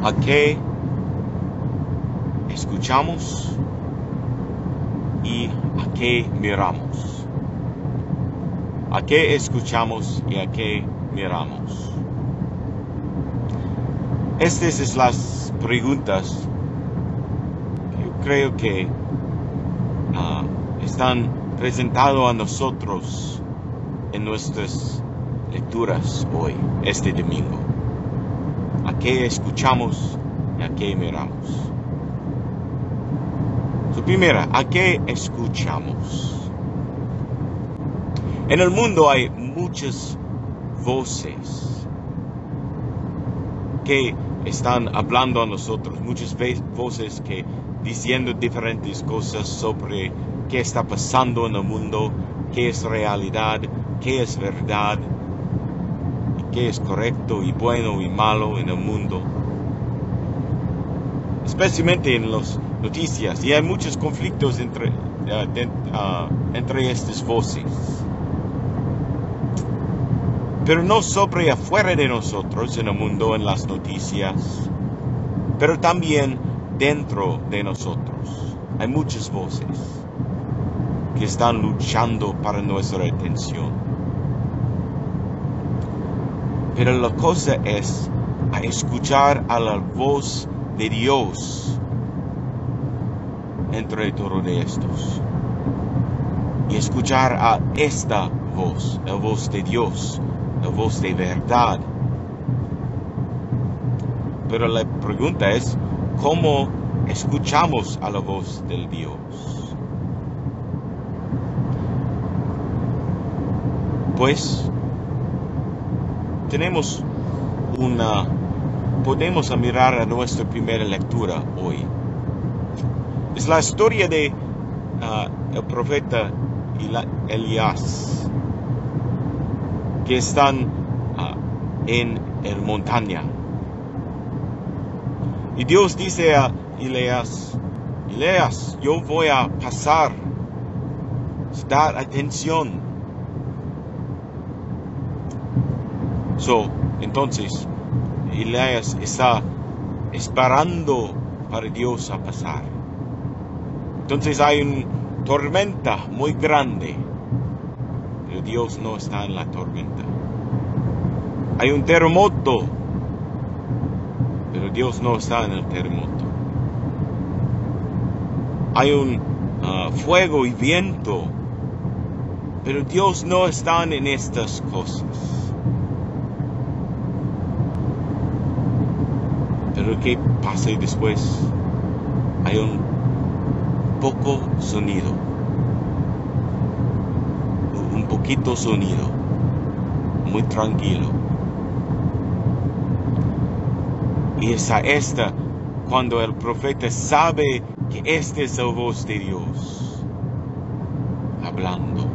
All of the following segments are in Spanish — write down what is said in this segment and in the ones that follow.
¿A qué escuchamos y a qué miramos? ¿A qué escuchamos y a qué miramos? Estas son las preguntas que yo creo que están presentadas a nosotros en nuestras lecturas hoy, este domingo. ¿A qué escuchamos y a qué miramos? Primera, ¿a qué escuchamos? En el mundo hay muchas voces que están hablando a nosotros, muchas voces que diciendo diferentes cosas sobre qué está pasando en el mundo, qué es realidad, qué es verdad, qué es correcto y bueno y malo en el mundo, especialmente en las noticias, y hay muchos conflictos entre estas voces, pero no sobre afuera de nosotros en el mundo, en las noticias, pero también dentro de nosotros. Hay muchas voces que están luchando para nuestra atención. Pero la cosa es a escuchar a la voz de Dios entre todos estos. Y escuchar a esta voz, la voz de Dios, la voz de verdad. Pero la pregunta es, ¿cómo escuchamos a la voz del Dios? Pues podemos mirar a nuestra primera lectura hoy. Es la historia de el profeta Elías, que están en la montaña. Y Dios dice a Elías, yo voy a pasar, dar atención. Entonces, Elías está esperando para Dios a pasar. Entonces hay una tormenta muy grande, pero Dios no está en la tormenta. Hay un terremoto, pero Dios no está en el terremoto. Hay un fuego y viento, pero Dios no está en estas cosas. Pero ¿qué pasa después? Hay un poco sonido, un poquito sonido, muy tranquilo. Y es esta cuando el profeta sabe que esta es la voz de Dios hablando.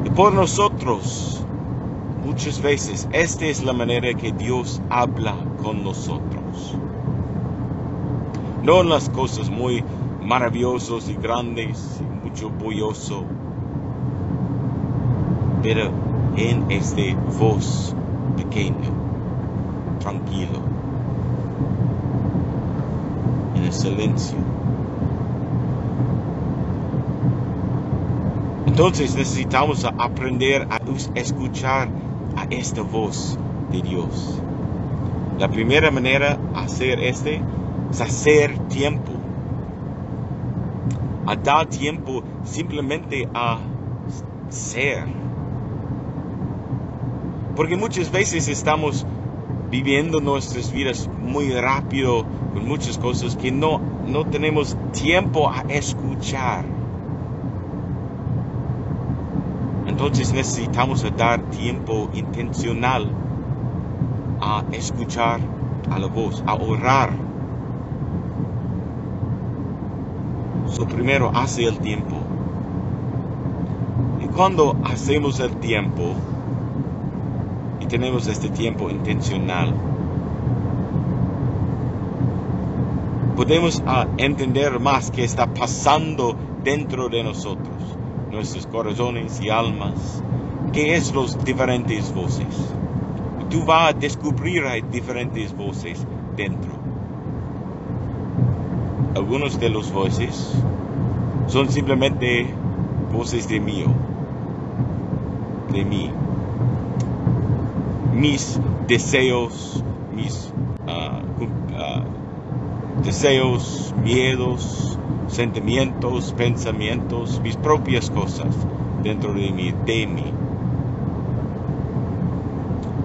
Y por nosotros, muchas veces, esta es la manera que Dios habla con nosotros. No en las cosas muy maravillosas y grandes, y mucho bulloso, pero en este voz pequeño, tranquilo, en el silencio. Entonces necesitamos aprender a escuchar a esta voz de Dios. La primera manera de hacer es hacer tiempo. A dar tiempo simplemente a ser. Porque muchas veces estamos viviendo nuestras vidas muy rápido, con muchas cosas que no tenemos tiempo a escuchar. Entonces necesitamos dar tiempo intencional a escuchar a la voz, a orar. Primero hace el tiempo. Y cuando hacemos el tiempo y tenemos este tiempo intencional, podemos entender más qué está pasando dentro de nosotros, nuestros corazones y almas, qué es los diferentes voces. tú vas a descubrir hay diferentes voces dentro. Algunos de los voces son simplemente voces de mí. Mis deseos, deseos, miedos, sentimientos, pensamientos, mis propias cosas dentro de mí.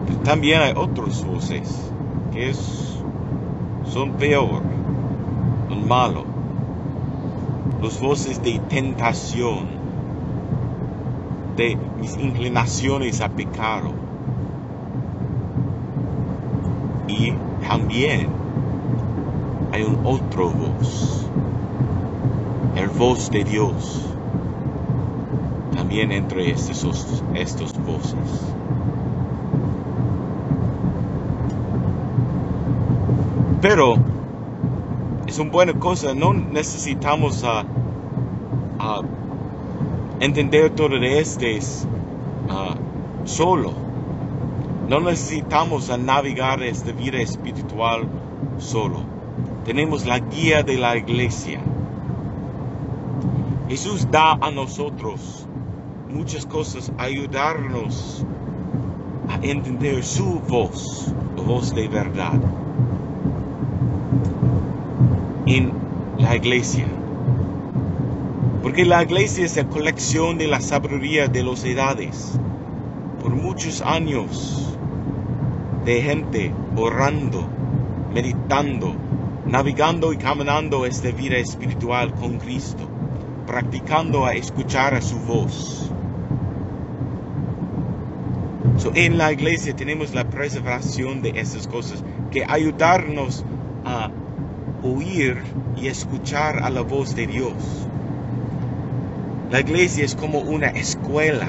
Pero también hay otras voces que son peor, son malos. Las voces de tentación, de mis inclinaciones a pecado. Y también hay un otro voz, el voz de Dios, también entre estos voces. Pero es una buena cosa, no necesitamos entender todo de solo. No necesitamos navegar esta vida espiritual solo. Tenemos la guía de la iglesia. Jesús da a nosotros muchas cosas, ayudarnos a entender su voz, la voz de verdad, en la iglesia. Porque la iglesia es la colección de la sabiduría de las edades. Por muchos años de gente orando, meditando, navegando y caminando esta vida espiritual con Cristo, practicando a escuchar a su voz. En la iglesia tenemos la preservación de esas cosas que ayudarnos a oír y escuchar a la voz de Dios. La iglesia es como una escuela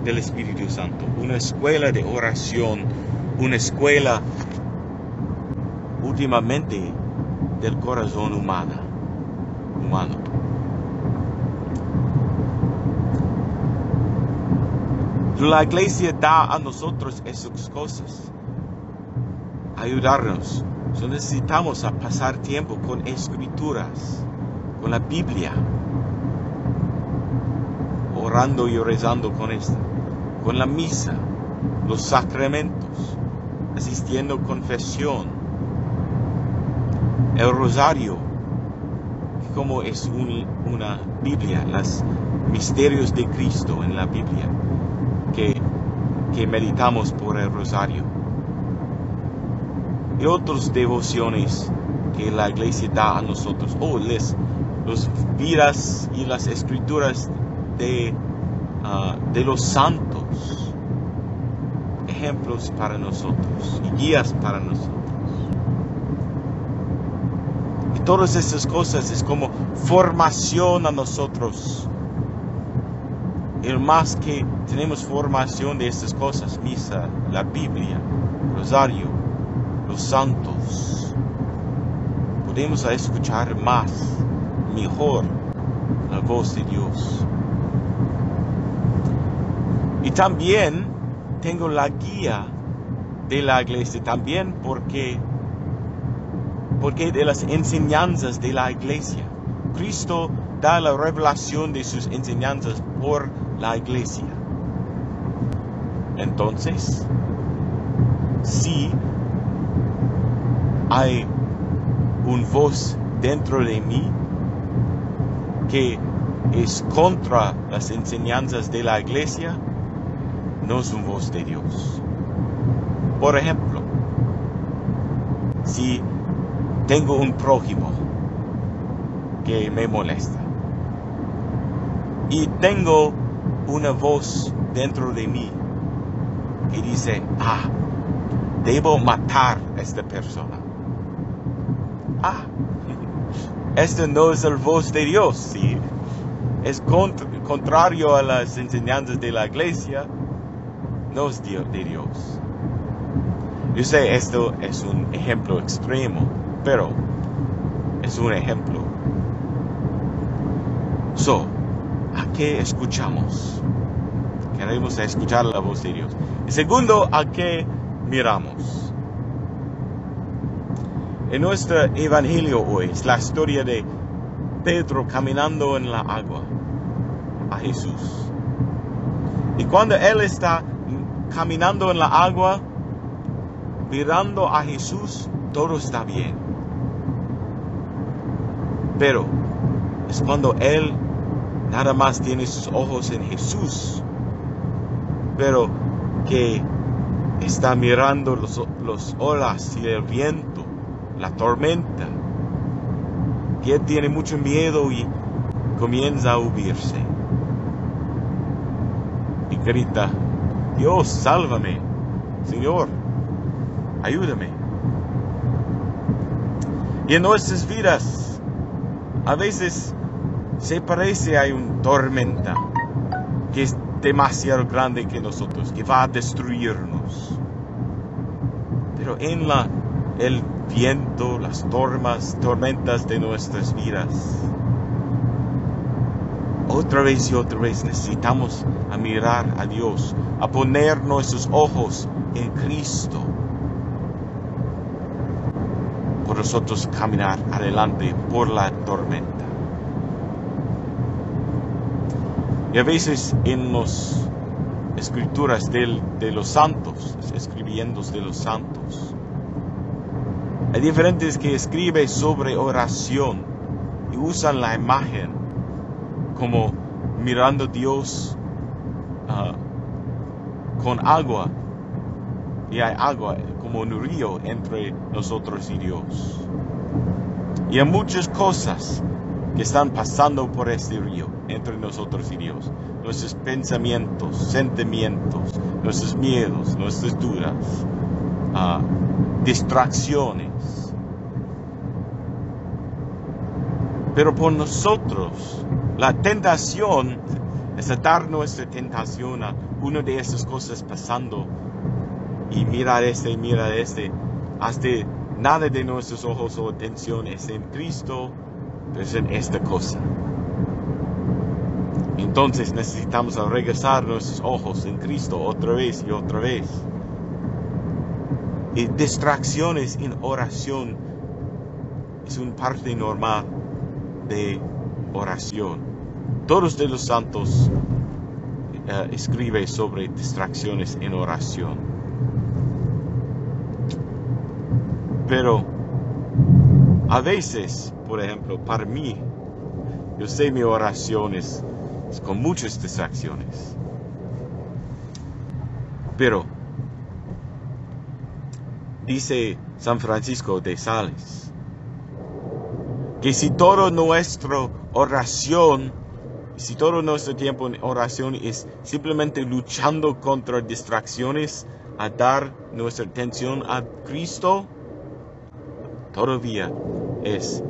del Espíritu Santo, una escuela de oración, una escuela últimamente del corazón humano. La iglesia da a nosotros esas cosas, ayudarnos. Necesitamos pasar tiempo con escrituras, con la Biblia, orando y rezando con la misa, los sacramentos, asistiendo a confesión, el rosario, como es una Biblia, los misterios de Cristo en la Biblia, que meditamos por el rosario, y otras devociones que la iglesia da a nosotros, las vidas y las escrituras de los santos, ejemplos para nosotros y guías para nosotros. Y todas estas cosas es como formación a nosotros. Y más que tenemos formación de estas cosas, misa, la Biblia, rosario, los santos, podemos escuchar mejor la voz de Dios. Y también tengo la guía de la iglesia, también porque de las enseñanzas de la iglesia. Cristo da la revelación de sus enseñanzas por la iglesia. Entonces, si hay una voz dentro de mí que es contra las enseñanzas de la iglesia, no es una voz de Dios. Por ejemplo, si tengo un prójimo que me molesta y tengo una voz dentro de mí que dice, debo matar a esta persona. Esta no es la voz de Dios, ¿sí? Es contrario a las enseñanzas de la iglesia, no es de Dios. Yo sé, esto es un ejemplo extremo, pero es un ejemplo. ¿A qué escuchamos? Queremos escuchar la voz de Dios. Y segundo, ¿a qué miramos. En nuestro evangelio hoy es la historia de Pedro caminando en la agua a Jesús. Y cuando él está caminando en la agua, mirando a Jesús, todo está bien. Pero es cuando él nada más tiene sus ojos en Jesús, pero que está mirando los olas y el viento, la tormenta, que él tiene mucho miedo y comienza a huirse. Y grita: Dios, sálvame, Señor, ayúdame. Y en nuestras vidas, a veces se parece a una tormenta que es demasiado grande que nosotros, que va a destruirnos. Pero en el viento, las tormentas de nuestras vidas, otra vez y otra vez necesitamos a mirar a Dios, a poner nuestros ojos en Cristo, por nosotros caminar adelante por la tormenta. Y a veces en las escrituras de los santos, escribiendos de los santos, hay diferentes que escriben sobre oración y usan la imagen como mirando a Dios con agua, y hay agua como un río entre nosotros y Dios. Y hay muchas cosas que están pasando por este río entre nosotros y Dios. Nuestros pensamientos, sentimientos, nuestros miedos, nuestras dudas, distracciones. Pero por nosotros, la tentación es dar nuestra tentación a una de esas cosas pasando y mirar hasta nada de nuestros ojos o atención es en Cristo, pero es en esta cosa. Entonces necesitamos regresar nuestros ojos en Cristo otra vez y otra vez. Y distracciones en oración es una parte normal de oración. Todos de los santos escriben sobre distracciones en oración. Pero a veces, por ejemplo, para mí, yo sé mi oración es con muchas distracciones. Pero dice San Francisco de Sales que si toda nuestra oración, si todo nuestro tiempo en oración es simplemente luchando contra distracciones, a dar nuestra atención a Cristo, todavía es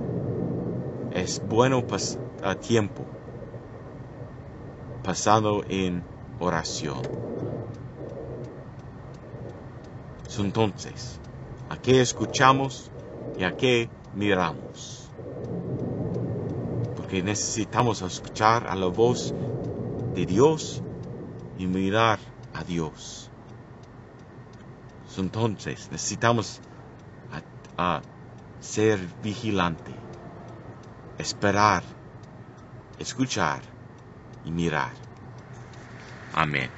bueno tiempo pasando en oración. Entonces, ¿a qué escuchamos y a qué miramos? Porque necesitamos escuchar a la voz de Dios y mirar a Dios. Entonces, necesitamos a ser vigilante, esperar, escuchar y mirar. Amén.